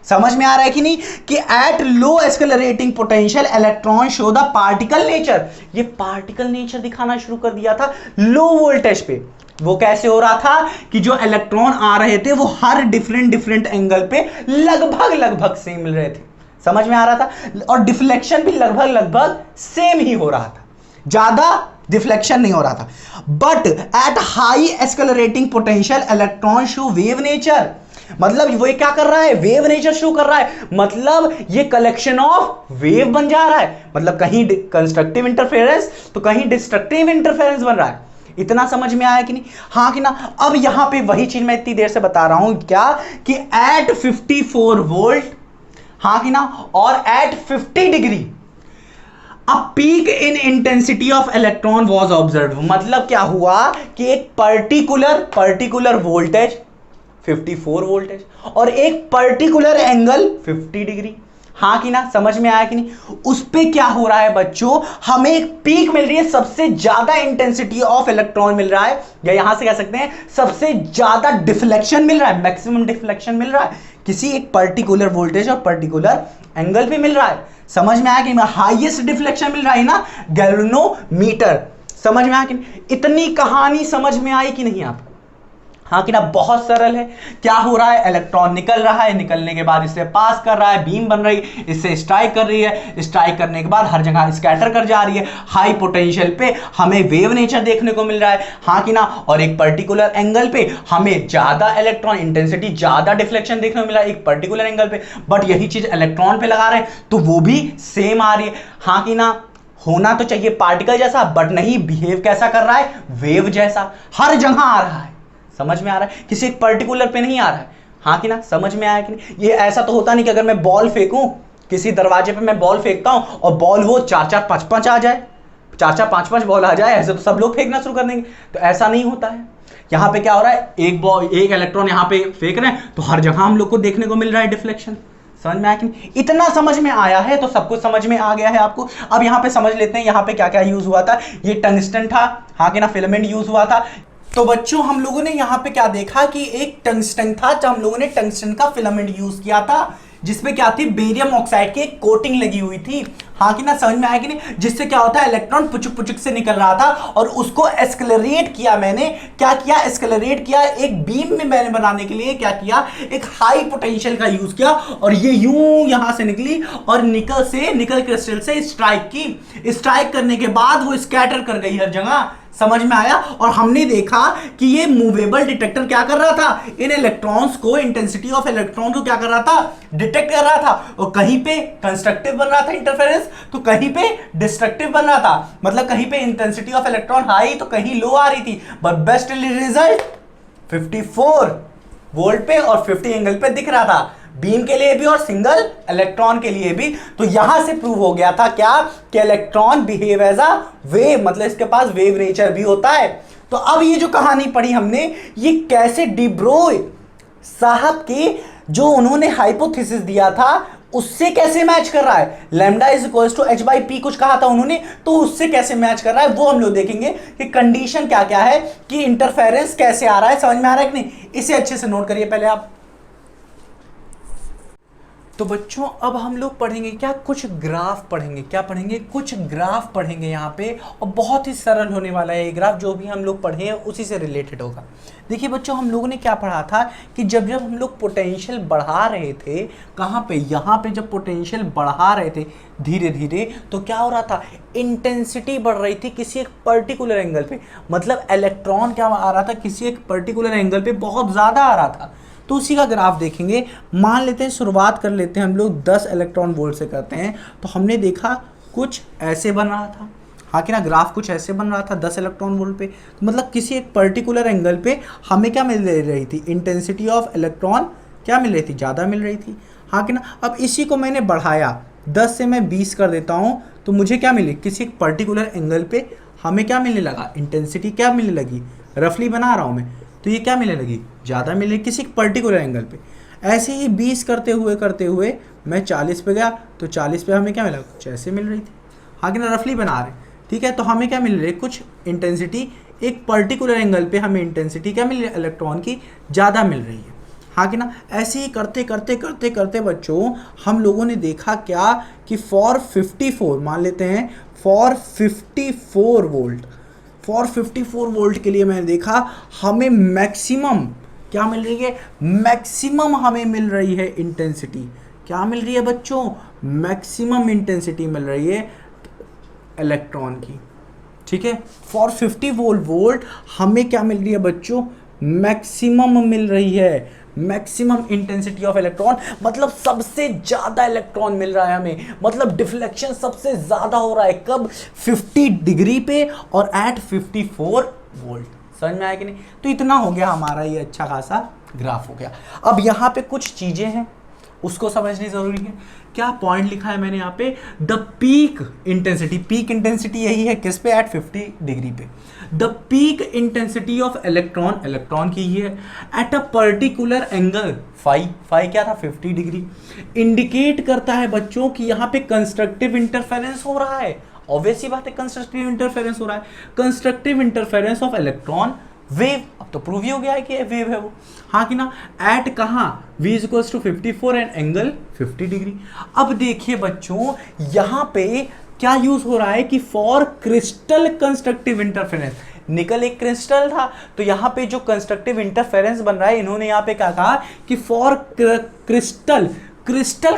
समझ में आ रहा है कि नहीं, कि at low accelerating potential electron show the particle nature. ये पार्टिकल नेचर दिखाना शुरू कर दिया था लो वोल्टेज पे। वो कैसे हो रहा था कि जो इलेक्ट्रॉन आ रहे थे वो हर डिफरेंट एंगल पे लगभग सेम मिल रहे थे। समझ में आ रहा था, और डिफ्लेक्शन भी लगभग सेम ही हो रहा था, ज्यादा डिफ्लेक्शन नहीं हो रहा था। But at high accelerating potential electron show wave nature. मतलब वो क्या कर रहा है, वेव नेचर शो कर रहा है। मतलब ये कलेक्शन ऑफ वेव बन जा रहा है। मतलब कहीं कंस्ट्रक्टिव इंटरफेरेंस तो कहीं डिस्ट्रक्टिव इंटरफेरेंस बन रहा है। इतना समझ में आया कि नहीं, हाँ कि ना। अब यहां पे वही चीज मैं इतनी देर से बता रहा हूं, क्या कि एट 54 वोल्ट, हाँ कि ना, और at 50 degree a peak in intensity of electron was observed. मतलब क्या हुआ कि एक पर्टिकुलर वोल्टेज 54 वोल्टेज और एक पर्टिकुलर एंगल 50 डिग्री, हाँ कि ना, समझ में आया कि नहीं। उस पे क्या हो रहा है बच्चों, हमें एक पीक मिल रही है, सबसे ज्यादा इंटेंसिटी ऑफ इलेक्ट्रॉन मिल रहा है, या यहां से कह सकते हैं सबसे ज्यादा डिफ्लेक्शन मिल रहा है, मैक्सिमम डिफ्लेक्शन मिल रहा है किसी एक पर्टिकुलर वोल्टेज और पर्टिकुलर एंगल पे मिल रहा है। समझ में आया कि हाईएस्ट डिफ्लेक्शन मिल रहा है ना, गैल्वेनोमीटर। समझ में आया कि नहीं? इतनी कहानी समझ में आई कि नहीं आपको, हाँ कि ना। बहुत सरल है। क्या हो रहा है, इलेक्ट्रॉन निकल रहा है, निकलने के बाद इससे पास कर रहा है, बीम बन रही है, इससे स्ट्राइक कर रही है, स्ट्राइक करने के बाद हर जगह स्कैटर कर जा रही है। हाई पोटेंशियल पे हमें वेव नेचर देखने को मिल रहा है, हाँ कि ना, और एक पर्टिकुलर एंगल पे हमें ज्यादा इलेक्ट्रॉन इंटेंसिटी, ज्यादा डिफ्लेक्शन देखने को मिला एक पर्टिकुलर एंगल पे। बट यही चीज इलेक्ट्रॉन पे लगा रहे हैं तो वो भी सेम आ रही है, हाँ कि ना। होना तो चाहिए पार्टिकल जैसा, बट नहीं, बिहेव कैसा कर रहा है, वेव जैसा, हर जगह आ रहा है। समझ में आ रहा है, किसी एक पर्टिकुलर पे नहीं आ रहा है, हाँ कि ना। समझ में आया कि नहीं। ये ऐसा तो होता नहीं कि अगर मैं बॉल फेंकूं, किसी दरवाजे पे मैं बॉल फेंकता हूं और बॉल वो 4-4, 5-5 आ जाए, 4-4, 5-5 बॉल आ जाए, ऐसे तो सब लोग फेंकना शुरू कर देंगे। तो ऐसा नहीं होता है। यहां पे क्या हो रहा है, एक बॉल, एक इलेक्ट्रॉन यहां पे फेंक रहे हैं तो हर जगह हम लोग को देखने को मिल रहा है डिफ्लेक्शन। समझ में आया कि नहीं? इतना समझ में आया है तो सब कुछ समझ में आ गया है आपको। अब यहां पे समझ लेते हैं यहां पे क्या क्या यूज हुआ था। ये टंगस्टन था, हाँ कि ना, फिलामेंट यूज हुआ था। तो बच्चों हम लोगों ने यहाँ पे क्या देखा कि एक टंगस्टन था, जब हम लोगों ने टंगस्टन का फिलामेंट यूज किया था, जिसमें क्या थी, बेरियम ऑक्साइड की एक कोटिंग लगी हुई थी, हाँ कि ना। समझ में आया कि नहीं? जिससे क्या होता है, इलेक्ट्रॉन पुचुक पुचुक से निकल रहा था और उसको एस्केलरेट किया मैंने। क्या किया, एस्केलरेट किया। एक बीम में मैंने बनाने के लिए क्या किया, एक हाई पोटेंशियल का यूज किया और ये यूं यहां से निकली और निकल क्रिस्टल से स्ट्राइक की। स्ट्राइक करने के बाद वो स्कैटर कर गई हर जगह। समझ में आया। और हमने देखा कि ये मूवेबल डिटेक्टर क्या कर रहा था, इन इलेक्ट्रॉन्स को, इंटेंसिटी ऑफ इलेक्ट्रॉन को क्या कर रहा था, डिटेक्ट कर रहा था। और कहीं पे कंस्ट्रक्टिव बन रहा था इंटरफेरेंस तो कहीं पे डिस्ट्रक्टिव बन रहा था। मतलब कहीं पे इंटेंसिटी ऑफ इलेक्ट्रॉन हाई तो कहीं लो आ रही थी। बट बेस्ट रिजल्ट 54 वोल्ट पे और 50 एंगल पे दिख रहा था, बीम के लिए भी और सिंगल इलेक्ट्रॉन के लिए भी। तो यहां से प्रूव हो गया था क्या, कि electron behave as a wave, मतलब इसके पास वेव नेचर भी होता है। तो अब ये जो कहानी पढ़ी हमने, ये कैसे डी ब्रोई साहब की जो उन्होंने हाइपोथेसिस दिया था उससे कैसे मैच कर रहा है, lambda is equals to H by P कुछ कहा था उन्होंने, तो उससे कैसे मैच कर रहा है वो हम लोग देखेंगे कि कंडीशन क्या क्या है, कि इंटरफेरेंस कैसे आ रहा है। समझ में आ रहा है कि नहीं? इसे अच्छे से नोट करिए पहले आप। तो बच्चों अब हम लोग पढ़ेंगे क्या, कुछ ग्राफ पढ़ेंगे। क्या पढ़ेंगे? कुछ ग्राफ पढ़ेंगे यहाँ पे, और बहुत ही सरल होने वाला है ये ग्राफ। जो भी हम लोग पढ़े हैं उसी से रिलेटेड होगा। देखिए बच्चों, हम लोगों ने क्या पढ़ा था कि जब जब हम लोग पोटेंशियल बढ़ा रहे थे, कहाँ पे, यहाँ पे जब पोटेंशियल बढ़ा रहे थे धीरे धीरे, तो क्या हो रहा था, इंटेंसिटी बढ़ रही थी किसी एक पर्टिकुलर एंगल पे। मतलब इलेक्ट्रॉन क्या आ रहा था, किसी एक पर्टिकुलर एंगल पे बहुत ज़्यादा आ रहा था। तो उसी का ग्राफ देखेंगे। मान लेते हैं, शुरुआत कर लेते हैं हम लोग 10 इलेक्ट्रॉन वोल्ट से करते हैं। तो हमने देखा कुछ ऐसे बन रहा था, हाँ कि ना, ग्राफ कुछ ऐसे बन रहा था 10 इलेक्ट्रॉन वोल्ट पे। तो मतलब किसी एक पर्टिकुलर एंगल पे हमें क्या मिल रही थी, इंटेंसिटी ऑफ इलेक्ट्रॉन क्या मिल रही थी, ज़्यादा मिल रही थी, हाँ कि ना। अब इसी को मैंने बढ़ाया, 10 से मैं 20 कर देता हूँ, तो मुझे क्या मिले, किसी एक पर्टिकुलर एंगल पे हमें क्या मिलने लगा, इंटेंसिटी क्या मिलने लगी, रफली बना रहा हूँ मैं, तो ये क्या मिलने लगी, ज़्यादा मिल रही है किसी पर्टिकुलर एंगल पे। ऐसे ही 20 करते हुए मैं 40 पे गया, तो 40 पे हमें क्या मिला, कुछ ऐसे मिल रही थी। हाँ कि ना, रफली बना रहे हैं, ठीक है। तो हमें क्या मिल रही है, कुछ इंटेंसिटी एक पर्टिकुलर एंगल पे हमें इंटेंसिटी क्या मिल रही है, इलेक्ट्रॉन की ज़्यादा मिल रही है। हाँ कि ना, ऐसे ही करते बच्चों हम लोगों ने देखा क्या कि फॉर 54, मान लेते हैं फॉर 54 वोल्ट, फॉर 54 वोल्ट के लिए मैंने देखा हमें मैक्सिमम क्या मिल रही है, मैक्सिमम हमें मिल रही है इंटेंसिटी। क्या मिल रही है बच्चों, मैक्सिमम इंटेंसिटी मिल रही है इलेक्ट्रॉन की, ठीक है। फॉर 50 वोल्ट हमें क्या मिल रही है बच्चों, मैक्सिमम मिल रही है, मैक्सिमम इंटेंसिटी ऑफ इलेक्ट्रॉन, मतलब सबसे ज्यादा इलेक्ट्रॉन मिल रहा है हमें, मतलब डिफ्लेक्शन सबसे ज्यादा हो रहा है कब, 50 डिग्री पे और एट 54 वोल्ट। समझ में आया कि नहीं। तो इतना हो गया हमारा ये अच्छा खासा ग्राफ हो गया। अब यहाँ पे कुछ चीजें हैं उसको समझनी जरूरी है। क्या पॉइंट लिखा है मैंने यहाँ पे, the peak intensity, peak intensity यही है किस पे, एट 50 डिग्री पे। The peak intensity of electron, electron की ये at a particular angle, phi क्या था, 50 डिग्री, इंडिकेट करता है बच्चों कि यहाँ पे कंस्ट्रक्टिव इंटरफेरेंस हो रहा है। ऑब्वियस सी बात है, कंस्ट्रक्टिव इंटरफेरेंस हो रहा है, constructive interference of electron wave. अब तो प्रूव ही हो गया है कि वेव है वो। हाँ कि ना, एट कहाँ, v equals to 54 and angle 50 degree. अब देखिए बच्चों यहाँ पे क्या यूज हो रहा है कि फॉर क्रिस्टल कंस्ट्रक्टिव इंटरफेरेंस, निकल एक क्रिस्टल था, तो यहाँ पे जो कंस्ट्रक्टिव इंटरफेरेंस बन रहा है, इन्होंने यहाँ पे क्या कहा कि फॉर क्रिस्टल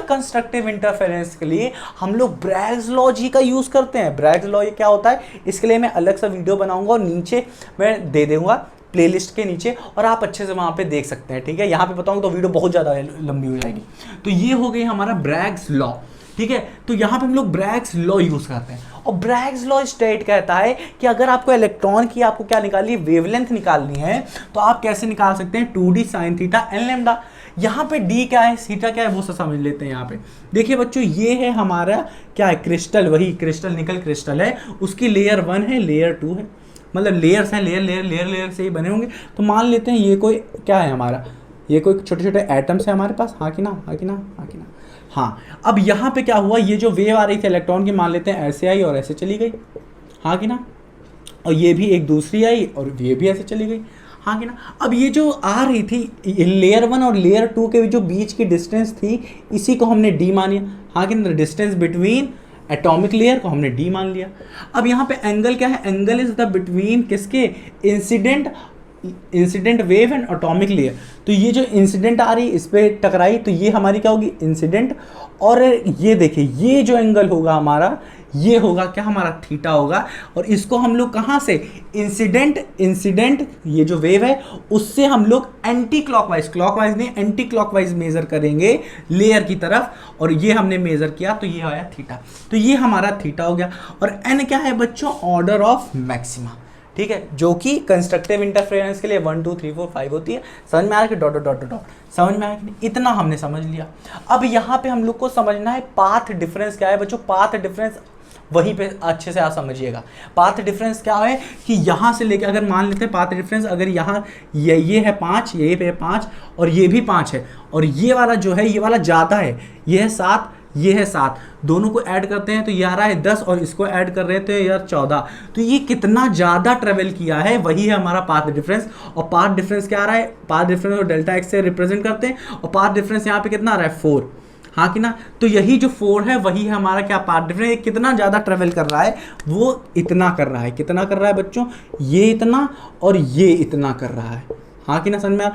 कंस्ट्रक्टिव इंटरफेरेंस के लिए हम लोग ब्रैग्स लॉ जी का यूज करते हैं। ब्रैग्स लॉ ये क्या होता है, इसके लिए मैं अलग सा वीडियो बनाऊंगा और नीचे मैं दे दूंगा प्लेलिस्ट के नीचे, और आप अच्छे से वहां पे देख सकते हैं, ठीक है। यहाँ पे बताऊंगा तो वीडियो बहुत ज़्यादा लंबी हो जाएगी। तो ये हो गई हमारा ब्रैग्स लॉ, ठीक है। तो यहाँ पे हम लोग ब्रैग्स लॉ यूज करते हैं, और ब्रैग्स लॉ स्टेट कहता है कि अगर आपको इलेक्ट्रॉन की आपको क्या निकालनी है, वेवलेंथ निकालनी है, तो आप कैसे निकाल सकते हैं, 2d sin theta n lambda. यहाँ पे d क्या है, थीटा क्या है, वो सब समझ लेते हैं। यहाँ पे देखिए बच्चों, ये है हमारा क्या है, क्रिस्टल, वही क्रिस्टल, निकल क्रिस्टल है, उसकी लेयर 1 है, लेयर 2 है, मतलब लेयर्स हैं, लेयर से ही बने होंगे। तो मान लेते हैं ये कोई क्या है हमारा, ये कोई छोटे छोटे एटम्स है हमारे पास। हाँ कि ना, हाँ कि ना, हाँ कि ना। हाँ, अब यहाँ पे क्या हुआ, ये जो वेव आ रही थी इलेक्ट्रॉन की, मान लेते हैं ऐसे आई और ऐसे चली गई। हाँ कि ना, और ये भी एक दूसरी आई और ये भी ऐसे चली गई। हाँ कि ना। अब ये जो आ रही थी लेयर 1 और लेयर 2 के जो बीच की डिस्टेंस थी, इसी को हमने डी मान लिया। हाँ कि ना, डिस्टेंस बिटवीन एटॉमिक लेयर को हमने डी मान लिया। अब यहाँ पे एंगल क्या है, एंगल इज द बिटवीन किसके, incident wave and atomic layer. तो ये जो इंसिडेंट आ रही इस पे टकराई, तो ये हमारी क्या होगी, इंसिडेंट। और ये देखिए, ये जो एंगल होगा हमारा, ये होगा क्या, हमारा थीटा होगा। और इसको हम लोग कहाँ से, इंसिडेंट ये जो वेव है उससे हम लोग एंटी क्लॉकवाइज, क्लॉकवाइज नहीं एंटी क्लॉकवाइज मेजर करेंगे लेयर की तरफ, और ये हमने मेजर किया तो ये आया थीटा। तो ये हमारा थीटा हो गया। और एन क्या है बच्चों, ऑर्डर ऑफ मैक्सिमा, ठीक है, जो कि कंस्ट्रक्टिव इंटरफेरेंस के लिए 1 2 3 4 5 होती है। समझ में आया कि डॉट डॉट डॉट, समझ में आया कि नहीं, इतना हमने समझ लिया। अब यहाँ पे हम लोग को समझना है पाथ डिफरेंस क्या है बच्चों, पाथ डिफरेंस वहीं पे अच्छे से आप समझिएगा। पाथ डिफरेंस क्या है कि यहाँ से लेके, अगर मान लेते हैं पाथ डिफरेंस, अगर यहाँ ये है 5, ये पे 5 और ये भी 5 है, और ये वाला जो है, ये वाला ज़्यादा है, ये है 7, ये है 7, दोनों को ऐड करते हैं तो ये आ रहा है 10, और इसको ऐड कर रहे हैं तो यार 14। तो ये कितना ज़्यादा ट्रेवल किया है, वही है हमारा पाथ डिफरेंस। और पाथ डिफरेंस क्या आ रहा है, पाथ डिफरेंस को डेल्टा एक्स से रिप्रेजेंट करते हैं, और पाथ डिफरेंस यहाँ पे कितना आ रहा है, 4। हाँ कि ना, तो यही जो 4 है वही है हमारा क्या, पाथ डिफरेंस। कितना ज़्यादा ट्रेवल कर रहा है, वो इतना कर रहा है, कितना कर रहा है बच्चों, ये इतना और ये इतना कर रहा है। हाँ कि ना, समझ में आया।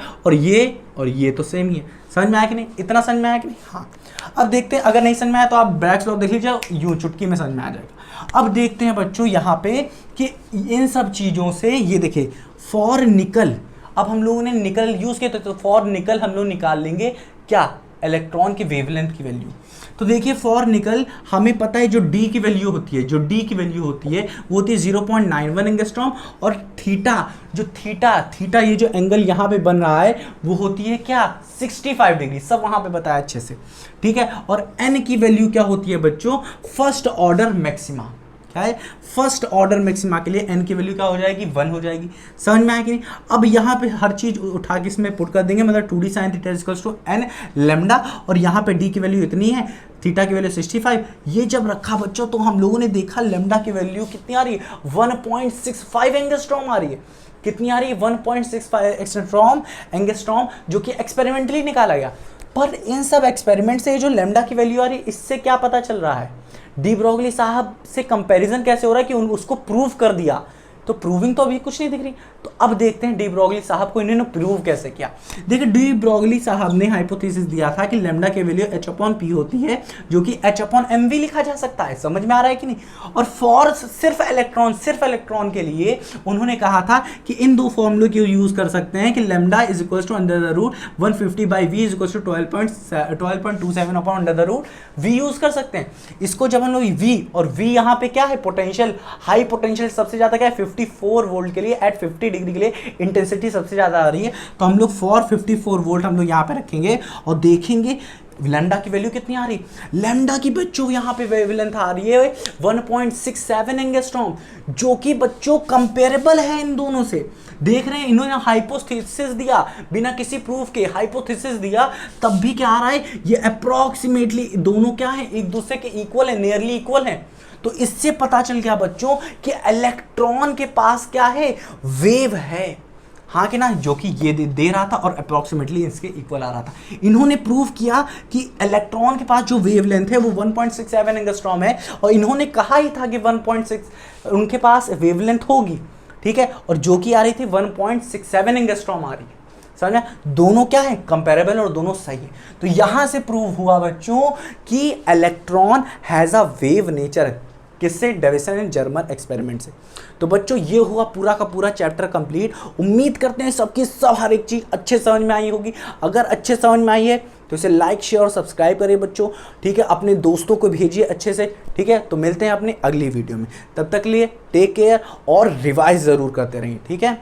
और ये तो सेम ही है, समझ में आया कि नहीं, इतना समझ में आया कि नहीं। हाँ, अब देखते हैं, अगर नहीं समझ में आया तो आप ब्रैग्स लॉ देख लीजिए, यूं चुटकी में समझ में आ जाएगा। अब देखते हैं बच्चों यहाँ पे कि इन सब चीज़ों से, ये देखिए फॉर निकल, अब हम लोगों ने निकल यूज़ किया, तो फॉर निकल हम लोग निकाल लेंगे क्या, इलेक्ट्रॉन की वेवलेंथ की वैल्यू। तो देखिए फॉर निकल हमें पता है जो डी की वैल्यू होती है, जो डी की वैल्यू होती है वो होती है 0.91 एंगस्ट्रॉम, और थीटा, जो थीटा ये जो एंगल यहाँ पे बन रहा है वो होती है क्या, 65 डिग्री, सब वहाँ पे बताया अच्छे से, ठीक है। और एन की वैल्यू क्या होती है बच्चों, फर्स्ट ऑर्डर मैक्सिमा, रखा है फर्स्ट ऑर्डर मैक्सिमा के लिए n की वैल्यू क्या हो जाएगी 1 हो जाएगी। समझ में आया कि नहीं? अब यहाँ पे हर चीज उठा के इसमें पुट कर देंगे, मतलब 2d sin theta equals to n lambda, और यहाँ पे d की वैल्यू इतनी है, थीटा की वैल्यू 65। ये जब रखा बच्चों तो हम लोगों ने देखा लैम्डा की वैल्यू कितनी आ रही है 1.65 एंगस्ट्रॉम आ रही है। कितनी आ रही है 1.65 एंगस्ट्रॉम, जो कि एक्सपेरिमेंटली निकाला गया। पर इन सब एक्सपेरिमेंट से जो लैम्डा की वैल्यू आ रही है इससे क्या पता चल रहा है, डी ब्रोगली साहब से कंपैरिजन कैसे हो रहा है कि उसको प्रूव कर दिया, तो प्रूविंग तो अभी कुछ नहीं दिख रही। तो अब देखते हैं डी ब्रोगली साहब को इन्होंने प्रूव कैसे किया। देखिए डी ब्रोगली साहब ने हाइपोथेसिस दिया था कि लैम्डा की वैल्यू h/p होती है, जो कि h/mv लिखा जा सकता है। समझ में आ रहा है कि नहीं? और फॉर सिर्फ इलेक्ट्रॉन के लिए उन्होंने कहा था कि इन दो फॉर्मूलों को यूज कर सकते हैं कि lambda is equal to √150/v is equal to 12.27/√v use कर सकते हैं। इसको जब हम लोग v, और v यहाँ पे क्या है पोटेंशियल, हाई पोटेंशियल सबसे ज्यादा क्या है 54 वोल्ट के लिए एट 50 डिग्री के लिए इंटेंसिटी सबसे ज्यादा आ रही है, तो हम लोग फॉर 54 वोल्ट हम लोग यहाँ पे रखेंगे और देखेंगे लैम्डा की वैल्यू कितनी आ रही। लैम्डा की बच्चों यहाँ पे वेवलेंथ आ रही है 1.67 एंगस्ट्रॉम, जो कि बच्चों कंपेरेबल है इन दोनों से। देख रहे हैं इन्होंने हाइपोथेसिस दिया, बिना किसी प्रूफ के हाइपोथेसिस दिया, तब भी क्या आ रहा है, ये अप्रोक्सीमेटली दोनों क्या है एक दूसरे के इक्वल है, नियरली इक्वल है। तो इससे पता चल गया बच्चों कि इलेक्ट्रॉन के पास क्या है, वेव है, हाँ कि ना, जो कि ये दे रहा था और अप्रोक्सीमेटली इसके इक्वल आ रहा था। इन्होंने प्रूव किया कि इलेक्ट्रॉन के पास जो वेवलेंथ है वो 1.67 एंगस्ट्रॉम है, और इन्होंने कहा ही था कि 1.6 उनके पास वेवलेंथ होगी, ठीक है, और जो कि आ रही थी 1.67 एंगस्ट्रॉम आ रही है। समझा? दोनों क्या है, कंपेरेबल और दोनों सही है। तो यहां से प्रूव हुआ बच्चों कि electron has a wave nature. किससे? डेविसन एंड जर्मर एक्सपेरिमेंट से। तो बच्चों ये हुआ पूरा का पूरा चैप्टर कंप्लीट। उम्मीद करते हैं सबकी सब हर एक चीज़ अच्छे समझ में आई होगी। अगर अच्छे समझ में आई है तो इसे लाइक शेयर और सब्सक्राइब करिए बच्चों, ठीक है, अपने दोस्तों को भेजिए अच्छे से, ठीक है। तो मिलते हैं अपनी अगली वीडियो में, तब तक लिए टेक केयर और रिवाइज ज़रूर करते रहिए, ठीक है।